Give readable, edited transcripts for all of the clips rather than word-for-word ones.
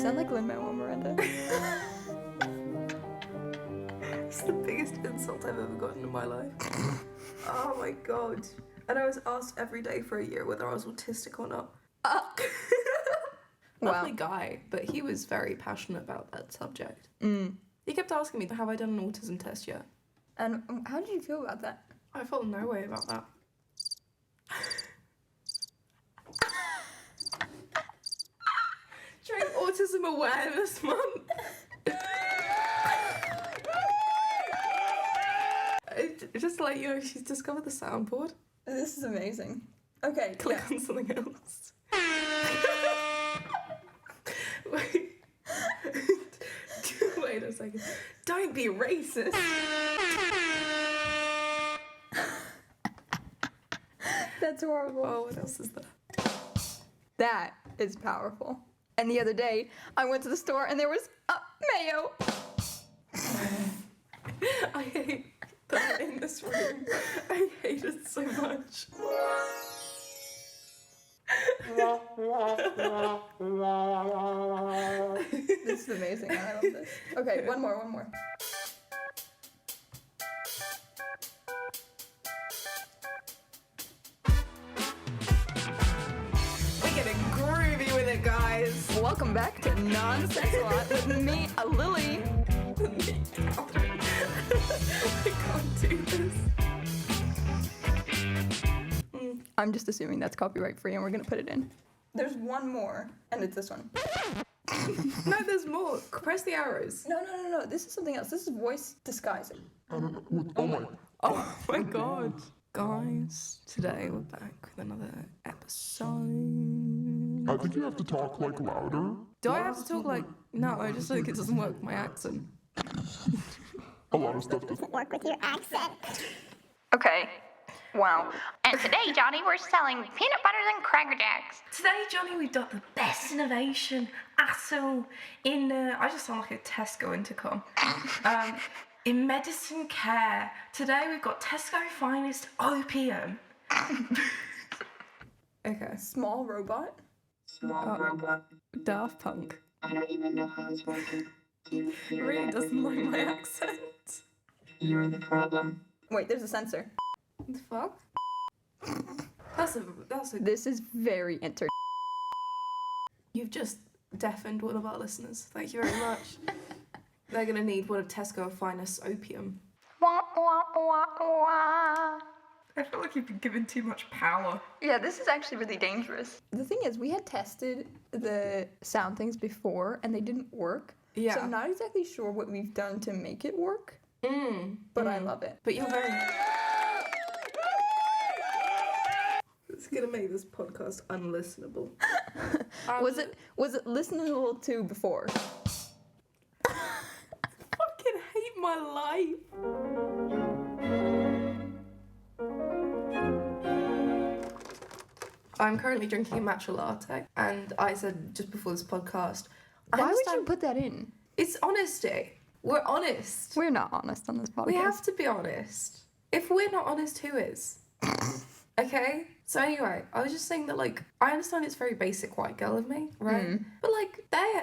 sound like Lin-Manuel Miranda. It's the biggest insult I've ever gotten in my life. Oh my god. And I was asked every day for a year whether I was autistic or not. Lovely guy, but he was very passionate about that subject. He kept asking me, have I done an autism test yet? And how did you feel about that? I felt no way about that. During Autism Awareness Month. Just to let you know, she's discovered the soundboard. This is amazing. Okay, Click on something else. Wait a second. Don't be racist. That's horrible. Oh, what else is there? That is powerful. And the other day, I went to the store and there was mayo. I hate that in this room. I hate it so much. This is amazing. I love this. Okay, one more. We're getting groovy with it, guys. Welcome back to Nonsensealot with me, Lily. I can't do this. I'm just assuming that's copyright free and we're gonna put it in. There's one more, and it's this one. No, there's more. Press the arrows. No. This is something else. This is voice disguising. Oh my god. Guys, today we're back with another episode. I think you have to talk, louder. Do I have to talk like... No, I just think it doesn't work with my accent. A lot of stuff doesn't work with your accent. Okay. Wow. And today, Johnny, we're selling peanut butters and Cracker Jacks. Today, Johnny, we've got the best innovation at all in... I just sound like a Tesco intercom. In medicine care. Today, we've got Tesco Finest Opium. Okay. Small robot. Daft Punk. I don't even know how it's working. Really doesn't like my accent. You're the problem. Wait, there's a sensor. What the fuck? That's a... This is very You've just deafened one of our listeners. Thank you very much. They're gonna need one of Tesco Finest Opium. Wah, wah, wah, wah. I feel like you've been given too much power. Yeah, this is actually really dangerous. The thing is, we had tested the sound things before and they didn't work. Yeah. So I'm not exactly sure what we've done to make it work. But I love it. But you're very... It's gonna make this podcast unlistenable. Was it listenable to before? Fucking hate my life. I'm currently drinking a matcha latte, and I said just before this podcast, Why would you put that in? It's honesty. We're honest. We're not honest on this podcast. We have to be honest. If we're not honest, who is? Okay? So anyway, I was just saying that, I understand it's very basic white girl of me, right? But,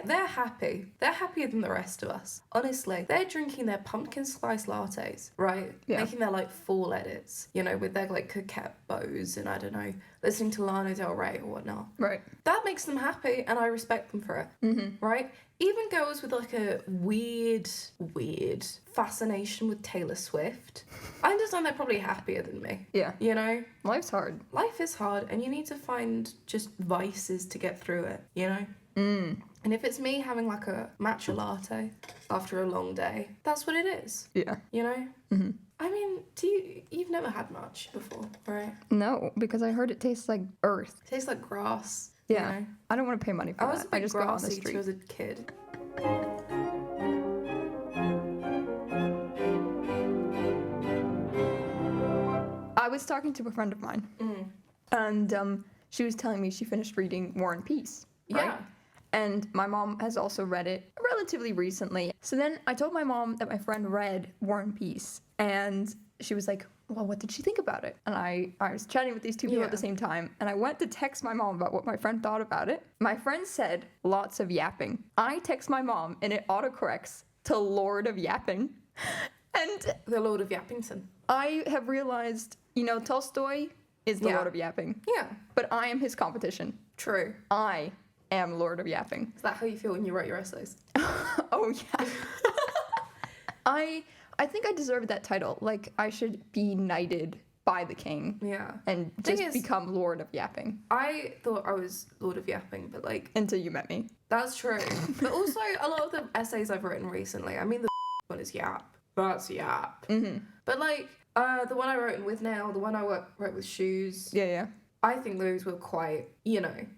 they're happy. They're happier than the rest of us. Honestly, they're drinking their pumpkin spice lattes, right? Yeah. Making their, fall edits, with their, coquette bows and, I don't know, listening to Lana Del Rey or whatnot. Right. That makes them happy, and I respect them for it, right? Even girls with, a weird fascination with Taylor Swift, I understand they're probably happier than me. Yeah. Life's hard. Life is hard, and you need to find just vices to get through it, And if it's me having, a matcha latte after a long day, that's what it is. Yeah. I mean, you've never had much before, right? No, because I heard it tastes like earth. It tastes like grass. Yeah. I don't want to pay money for I was that. a big I just go on grass the eater street. as a kid. I was talking to a friend of mine, and she was telling me she finished reading War and Peace. Right? Yeah. And my mom has also read it relatively recently. So then I told my mom that my friend read War and Peace, and she was like, well, what did she think about it? And I was chatting with these two people at the Yeah. same time, and I went to text my mom about what my friend thought about it. My friend said, lots of yapping. I text my mom, and it autocorrects to Lord of Yapping. And The Lord of Yappington. I have realized, Tolstoy is the Yeah. Lord of Yapping, Yeah, but I am his competition. true. I am Lord of Yapping. Is that how you feel when you write your essays? Oh, yeah. I think I deserve that title. Like, I should be knighted by the king Yeah. and Thing just is- become Lord of Yapping I thought I was Lord of Yapping, but like, until you met me. that's true. But also, a lot of the essays I've written recently, I mean, the one is yap. That's yap. Mm-hmm. But like, the one I wrote with now, the one I wrote with shoes, Yeah. I think those were quite,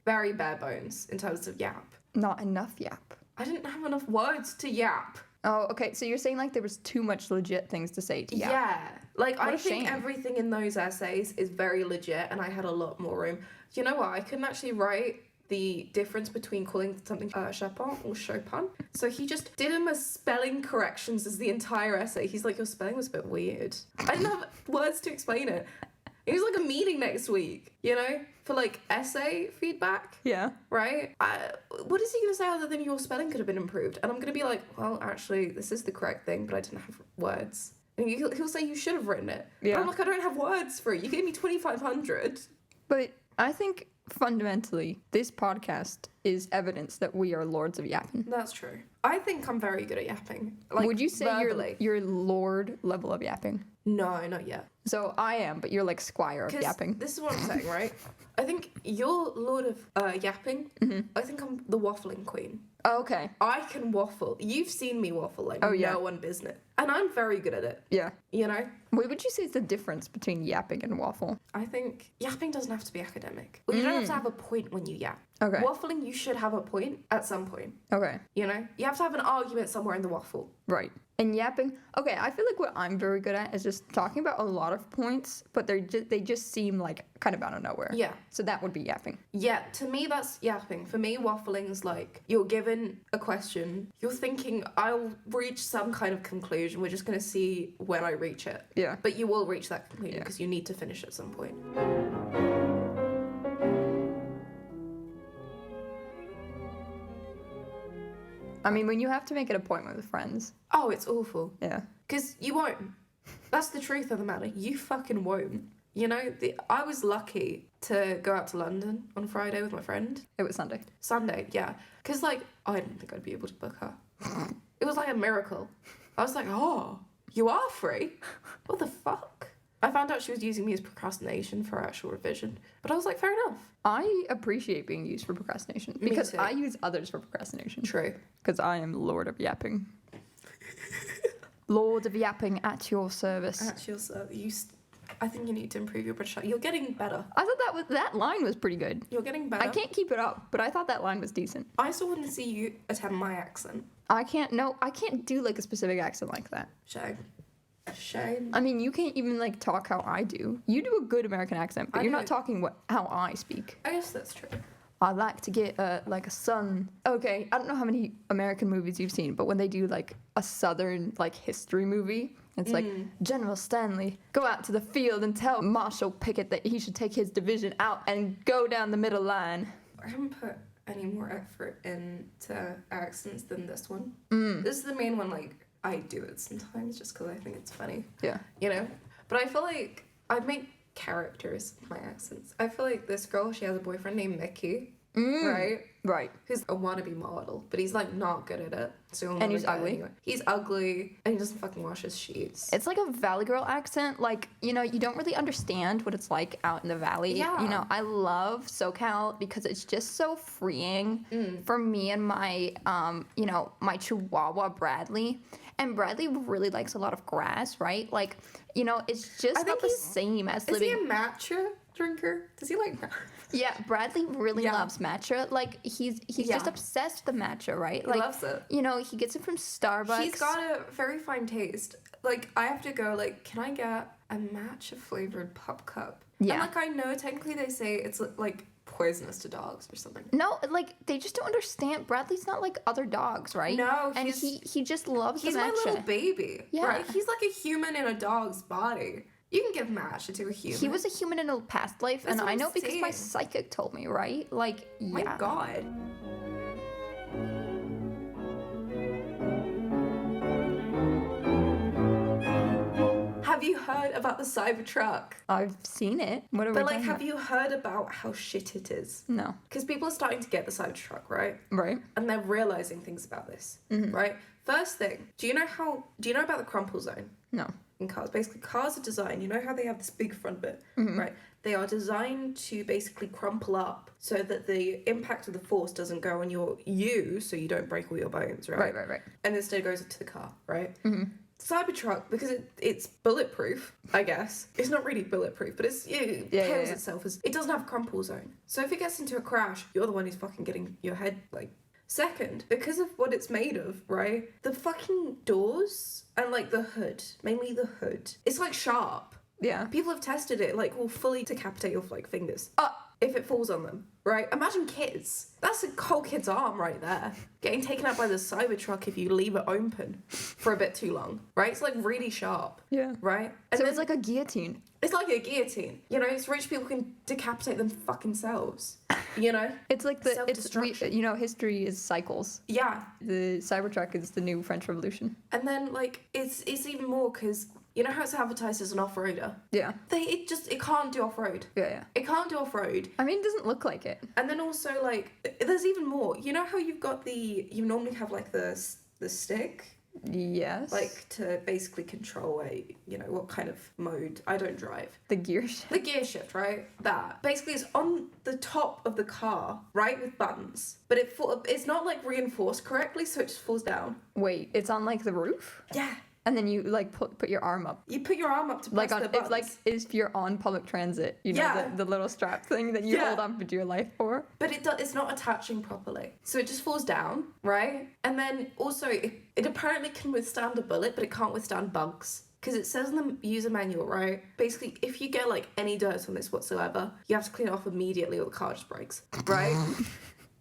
very bare bones in terms of yap. Not enough yap. I didn't have enough words to yap. Oh, okay. So you're saying like there was too much legit things to say to yap. Yeah. Like, What I a think shame. everything in those essays is very legit, and I had a lot more room. You know what? I couldn't actually write the difference between calling something Chopin or Chopin. So he just did him as spelling corrections as the entire essay. He's like, your spelling was a bit weird. I didn't have words to explain it. It was like a meeting next week, for like essay feedback. Yeah. Right? What is he going to say other than your spelling could have been improved? And I'm going to be like, well, actually, this is the correct thing, but I didn't have words. And he'll say you should have written it. Yeah. But I'm like, I don't have words for it. You gave me 2,500. But I think fundamentally, this podcast is evidence that we are lords of yapping. That's true. I think I'm very good at yapping. Like, Would you say verbally? you're lord level of yapping? No, not yet. So I am, but you're like squire of 'Cause yapping. this is what I'm saying, right? I think you're Lord of yapping. Mm-hmm. I think I'm the waffling queen. Oh, okay. I can waffle. You've seen me waffle like Oh, yeah. no one business. And I'm very good at it, Yeah. What would you say is the difference between yapping and waffle? I think yapping doesn't have to be academic. Well, you don't have to have a point when you yap. Okay. Waffling, you should have a point at some point. Okay. You have to have an argument somewhere in the waffle. Right. And yapping. Okay, I feel like what I'm very good at is just talking about a lot of points, but they just seem like kind of out of nowhere. Yeah. So that would be yapping. Yeah, to me that's yapping. For me, waffling's like you're given a question, you're thinking I'll reach some kind of conclusion. We're just gonna see when I reach it. Yeah. But you will reach that conclusion Yeah. because you need to finish at some point. I mean, when you have to make an appointment with friends. Oh, it's awful. Yeah. Because you won't. That's the truth of the matter. You fucking won't. I was lucky to go out to London on Friday with my friend. It was Sunday. Sunday, yeah. Because, I didn't think I'd be able to book her. It was like a miracle. I was like, oh, you are free? What the fuck? I found out she was using me as procrastination for her actual revision. But I was like, fair enough. I appreciate being used for procrastination because too. I use others for procrastination. True. Because I am Lord of Yapping. Lord of Yapping at your service. Actually, I think you need to improve your British accent. You're getting better. I thought that line was pretty good. You're getting better. I can't keep it up, but I thought that line was decent. I still want to see you attempt my accent. I can't do like a specific accent like that. Shame. I mean, you can't even like talk how I do. You do a good American accent, but I you're do. not talking how I speak. I guess that's true. I like to get like a sun. Okay, I don't know how many American movies you've seen, but when they do like a Southern like history movie, it's like General Stanley go out to the field and tell Marshal Pickett that he should take his division out and go down the middle line. I haven't put any more effort into accents than this one. This is the main one, I do it sometimes just because I think it's funny. Yeah. But I feel like I make characters in my accents. I feel like this girl, she has a boyfriend named Mickey, right? Right. Who's a wannabe model, but he's not good at it. So And he's ugly? Anyway. He's ugly, and he doesn't fucking wash his sheets. It's like a Valley Girl accent. You don't really understand what it's like out in the valley. Yeah. I love SoCal because it's just so freeing for me and my, my Chihuahua Bradley. And Bradley really likes a lot of grass, right? It's just I think not the he's- same as Is he living. a matcha drinker? Does he like matcha? Yeah, Bradley really Yeah. loves matcha. He's Yeah. just obsessed with the matcha, right? He loves it. He gets it from Starbucks. He's got a very fine taste. I have to go, can I get a matcha flavored pup cup? Yeah. And, I know technically they say it's, poisonous to dogs or something. No, they just don't understand. Bradley's not like other dogs, right? No, and he's- he just loves He's the my matcha. little baby. Yeah. Right? He's like a human in a dog's body. You can give match to a human. He was a human in a past life, That's and what I I'm know because my saying. psychic told me, right? Like, My yeah. God. Have you heard about the cybertruck? I've seen it. What are we But like, talking have about? you heard about how shit it is? No. Because people are starting to get the cybertruck, right? Right. And they're realizing things about this, right? First thing, do you know about the crumple zone No. in cars? Basically, cars are designed, you know how they have this big front bit, right? They are designed to basically crumple up so that the impact of the force doesn't go on you, so you don't break all your bones, right? Right. And instead goes into the car, right? Cybertruck, because it's bulletproof, I guess. It's not really bulletproof, but it hails itself as it doesn't have crumple zone. So if it gets into a crash, you're the one who's fucking getting your head like. Second, because of what it's made of, right? The fucking doors and like the hood, mainly the hood, it's like sharp. Yeah. People have tested it, like will fully decapitate your like fingers. If it falls on them, right? Imagine kids. That's a whole kid's arm right there. Getting taken out by the Cybertruck if you leave it open for a bit too long, right? It's like really sharp. Yeah. Right? And So then it's like a guillotine. it's like a guillotine. You know, it's rich people can decapitate them fucking selves. You know? It's like Self-destruction. history is cycles. Yeah. The Cybertruck is the new French Revolution. And then like it's even more because you know how it's advertised as an off-roader? Yeah. It can't do off-road. Yeah. It can't do off-road. I mean, it doesn't look like it. And then also like there's even more. You know how you normally have like the stick, Yes. like to basically control what kind of mode. I don't drive. the gear shift. The gear shift, right? That basically is on the top of the car, right, with buttons. But it's not like reinforced correctly, so it just falls down. Wait, it's on like the roof? Yeah. And then you like put your arm up. You put your arm up to press Like on the buttons. if you're on public transit, you know, Yeah. the little strap thing that you Yeah. hold on for dear life for. But it's not attaching properly. So it just falls down, right? And then also, it apparently can withstand a bullet, but it can't withstand bugs. Because it says in the user manual, right? Basically, if you get, like, any dirt on this whatsoever, you have to clean it off immediately or the car just breaks, right?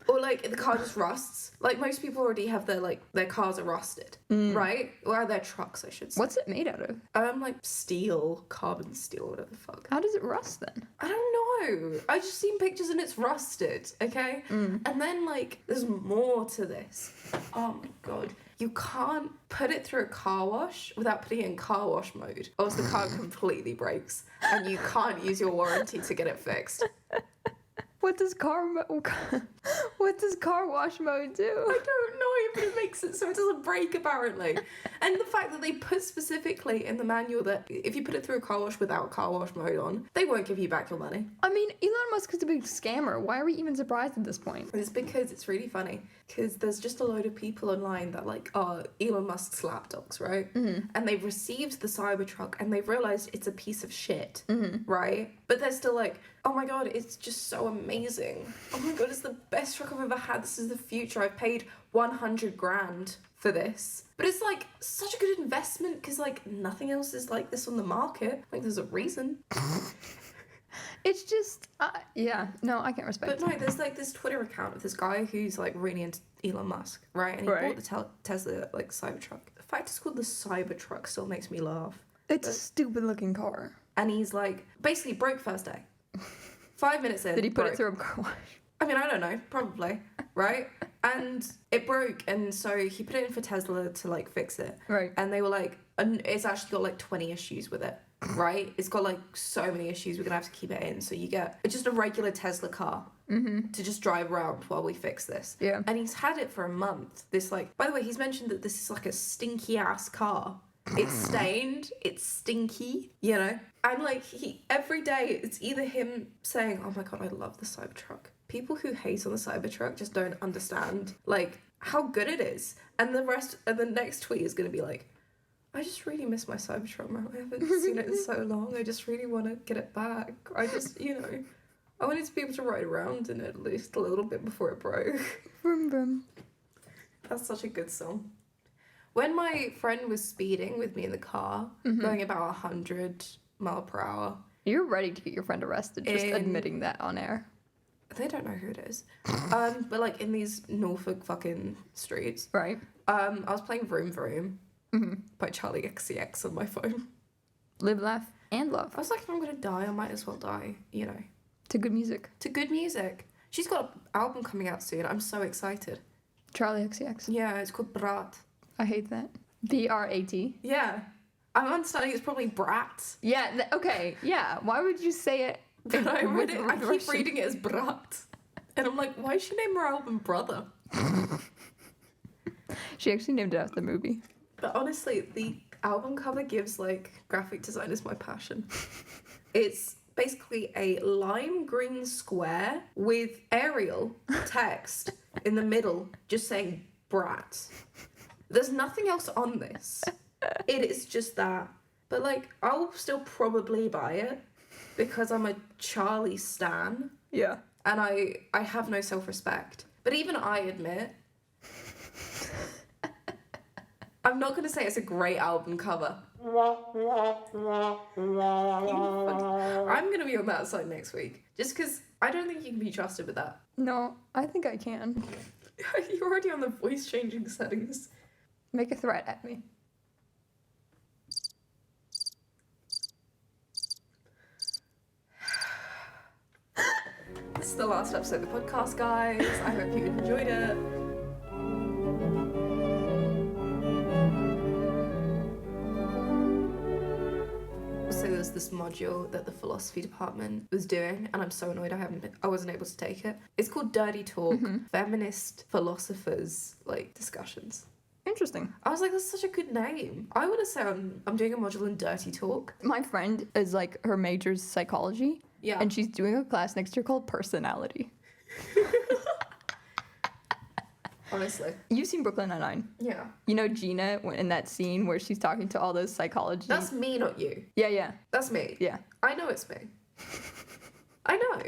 Or, like, the car just rusts. Like, most people already have their cars are rusted, right? Or their trucks, I should say. What's it made out of? Like, steel, carbon steel, whatever the fuck. How does it rust then? I don't know. I just seen pictures and it's rusted, okay? And then, like, there's more to this. Oh my god. You can't put it through a car wash without putting it in car wash mode, or else the car completely breaks and you can't use your warranty to get it fixed. What does car wash mode do? I don't know, but it makes it so it doesn't break, apparently. And the fact that they put specifically in the manual that if you put it through a car wash without car wash mode on, they won't give you back your money. I mean, Elon Musk is a big scammer. Why are we even surprised at this point? It's because it's really funny. Because there's just a load of people online that are Elon Musk's lapdogs, right? And they've received the Cybertruck and they've realised it's a piece of shit, right? But they're still like, oh my god, it's just so amazing. Oh my god, it's the best truck I've ever had. This is the future. I've paid 100 grand for this. But it's like such a good investment because like nothing else is like this on the market. Like there's a reason. It's just, no, I can't respect But no, there's like this Twitter account of this guy who's like really into Elon Musk, right? And he bought the Tesla like Cybertruck. The fact it's called the Cybertruck still makes me laugh. It's a stupid looking car. And he's like, basically broke first day. 5 minutes in. Did he put broke. it through a car wash? I mean, I don't know, probably, right? And it broke, and so he put it in for Tesla to like fix it. Right. And they were like, and it's actually got like 20 issues with it, right? It's got like so many issues, we're gonna have to keep it in. So you get just a regular Tesla car to just drive around while we fix this. Yeah. And he's had it for a month. This like, by the way, he's mentioned that this is like a stinky ass car. It's stained, it's stinky, you know? And like every day it's either him saying, oh my god, I love the Cybertruck. People who hate on the Cybertruck just don't understand like how good it is. And the next tweet is gonna be like, I just really miss my Cybertruck, man. I haven't seen it in so long. I just really want to get it back. I just, I wanted to be able to ride around in it at least a little bit before it broke. Vroom vroom. That's such a good song. When my friend was speeding with me in the car, going about 100 mile per hour. You're ready to get your friend arrested, just admitting that on air. They don't know who it is. But like in these Norfolk fucking streets. Right. I was playing Vroom Vroom by Charlie XCX on my phone. Live, laugh. and love. I was like, if I'm gonna die, I might as well die, you know. To good music. To good music. She's got an album coming out soon. I'm so excited. Charlie XCX. Yeah, it's called Brat. I hate that. B-R-A-T. Yeah. I'm understanding it's probably Brat. Yeah, okay, yeah. Why would you say it? But I read it, I keep Russian? reading it as Brat. And I'm like, why did she name her album Brother? She actually named it after the movie. But honestly, the album cover gives, like, graphic design is my passion. It's basically a lime green square with Arial text in the middle just saying Brat. There's nothing else on this. It is just that. But, like, I'll still probably buy it because I'm a Charlie stan. Yeah. And I have no self-respect. But even I admit, I'm not going to say it's a great album cover. I'm going to be on that side next week. Just because I don't think you can be trusted with that. No, I think I can. You're already on the voice changing settings. Make a threat at me. This is the last episode of the podcast, guys. I hope you enjoyed it. So there's this module that the philosophy department was doing, and I'm so annoyed I wasn't able to take it. It's called Dirty Talk, Feminist Philosophers, like, discussions. Interesting. I was like, that's such a good name. I would have said I'm doing a module in Dirty Talk. My friend is like, her major's psychology. Yeah. And she's doing a class next year called personality. Honestly. You've seen Brooklyn Nine-Nine. Yeah. You know Gina in that scene where she's talking to all those psychology... That's me, not you. Yeah. That's me. Yeah. I know it's me. I know.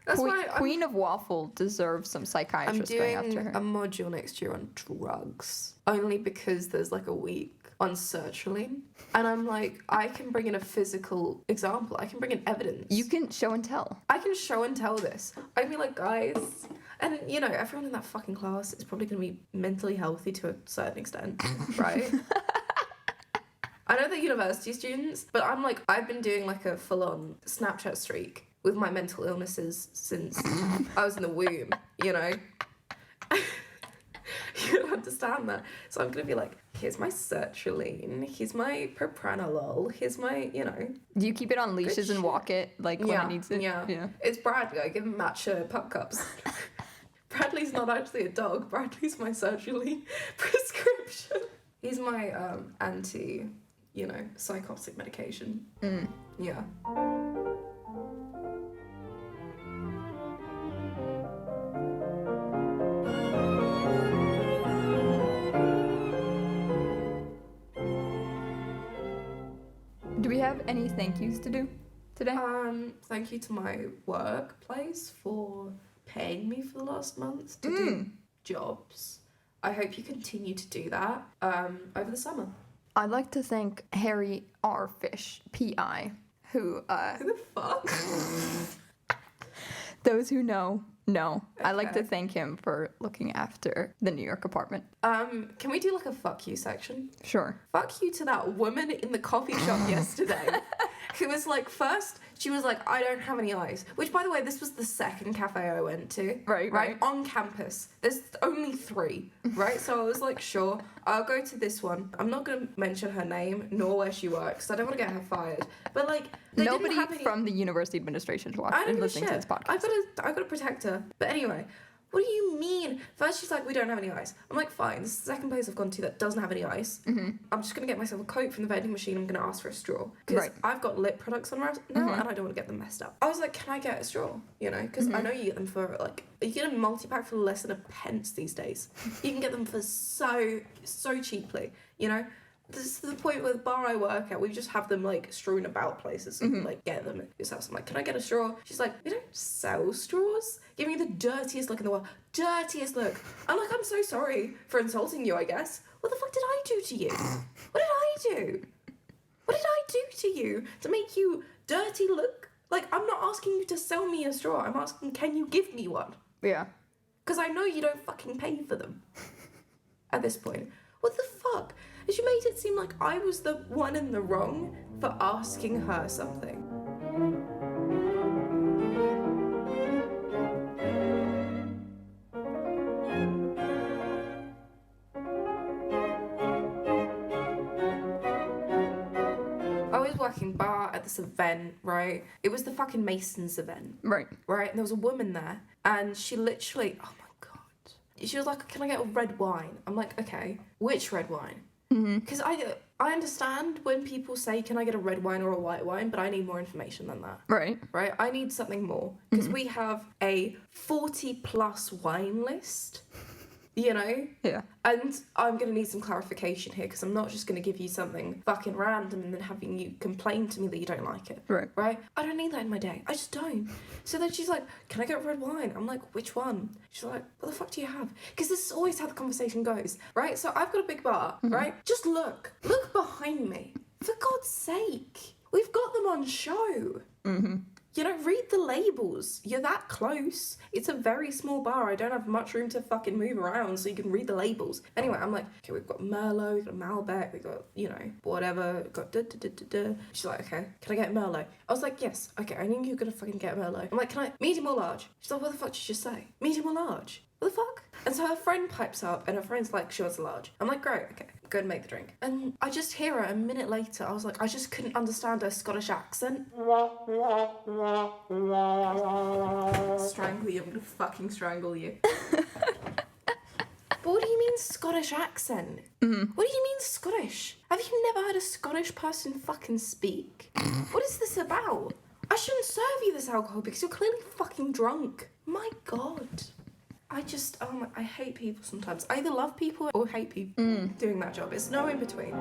That's why Queen of Waffle deserves some I'm psychiatrist going after doing her. a module next year on drugs. Only because there's like a week on sertraline. And I'm like, I can bring in a physical example. I can bring in evidence. You can show and tell. I can show and tell this. I'd be like, guys... And, you know, everyone in that fucking class is probably going to be mentally healthy to a certain extent, right? I know they're university students, but I'm like, I've been doing like a full-on Snapchat streak with my mental illnesses since I was in the womb, you know? You don't understand that. So I'm going to be like, here's my sertraline, here's my propranolol, here's my, you know. Do you keep it on leashes and walk it, like, when it needs it? Yeah. It's Bradley. I give him matcha pup cups. Bradley's not actually a dog. Bradley's my sertraline prescription. He's my anti, you know, psychotic medication. Yeah. Do we have any thank yous to do today? Thank you to my workplace for paying me for the last month to do jobs. I hope you continue to do that over the summer. I'd like to thank Harry R. Fish, P.I., who, Who the fuck? those who know. I'd like to Okay. thank him for looking after the New York apartment. Can we do like a fuck you section? Sure. Fuck you to that woman in the coffee shop yesterday. Who was like, first, she was like, I don't have any ice. Which, by the way, this was the second cafe I went to. Right. On campus. There's only 3, right? So I was like, sure, I'll go to this one. I'm not going to mention her name, nor where she works. I don't want to get her fired. But, like, they Nobody didn't have any... from the university administration is I watching don't and give a listening to shit. this podcast. I gotta protect her. But anyway, what do you mean? First she's like, we don't have any ice. I'm like, fine, this is the second place I've gone to that doesn't have any ice. I'm just gonna get myself a Coke from the vending machine. I'm gonna ask for a straw. Because Right. I've got lip products on right now and I don't want to get them messed up. I was like, can I get a straw? You know, because I know you get them for like, you get a multi-pack for less than a pence these days. You can get them for so cheaply, you know? This is the point where the bar I work at, we just have them like strewn about places so you can like get them yourself. So I'm like, can I get a straw? She's like, we don't sell straws. Give me the dirtiest look in the world. Dirtiest look. I'm like, I'm so sorry for insulting you, I guess. What the fuck did I do to you? What did I do? What did I do to you to make you dirty look? Like, I'm not asking you to sell me a straw. I'm asking, can you give me one? Yeah. Because I know you don't fucking pay for them at this point. What the fuck? And she made it seem like I was the one in the wrong for asking her something. I was working bar at this event, right? It was the fucking Masons event. Right. Right? And there was a woman there, and she literally, oh my God. She was like, can I get a red wine? I'm like, okay, which red wine? Because I understand when people say, can I get a red wine or a white wine, but I need more information than that. Right. Right? I need something more. Because we have a 40+ wine list, you know? Yeah. And I'm going to need some clarification here, because I'm not just going to give you something fucking random and then having you complain to me that you don't like it. Right. Right? I don't need that in my day. I just don't. So then she's like, can I get red wine? I'm like, which one? She's like, what the fuck do you have? Because this is always how the conversation goes, right? So I've got a big bar, right? Just look. Look behind me. For God's sake. We've got them on show. You know, read the labels. You're that close. It's a very small bar. I don't have much room to fucking move around, so you can read the labels. Anyway, I'm like, okay, we've got Merlot, we've got Malbec, we've got, you know, whatever, we've got da-da-da-da-da. She's like, okay, can I get Merlot? I was like, yes, okay, I knew you were gonna fucking get Merlot. I'm like, can I, medium or large? She's like, what the fuck did you just say? Medium or large? What the fuck? And so her friend pipes up, and her friend's like, she wants a large. I'm like, great, okay, go and make the drink. And I just hear her a minute later. I was like, I just couldn't understand her Scottish accent. Strangle you, I'm gonna fucking strangle you. But what do you mean Scottish accent? What do you mean Scottish? Have you never heard a Scottish person fucking speak? What is this about? I shouldn't serve you this alcohol because you're clearly fucking drunk. My God. I hate people sometimes. I either love people or hate people doing that job. It's no in between.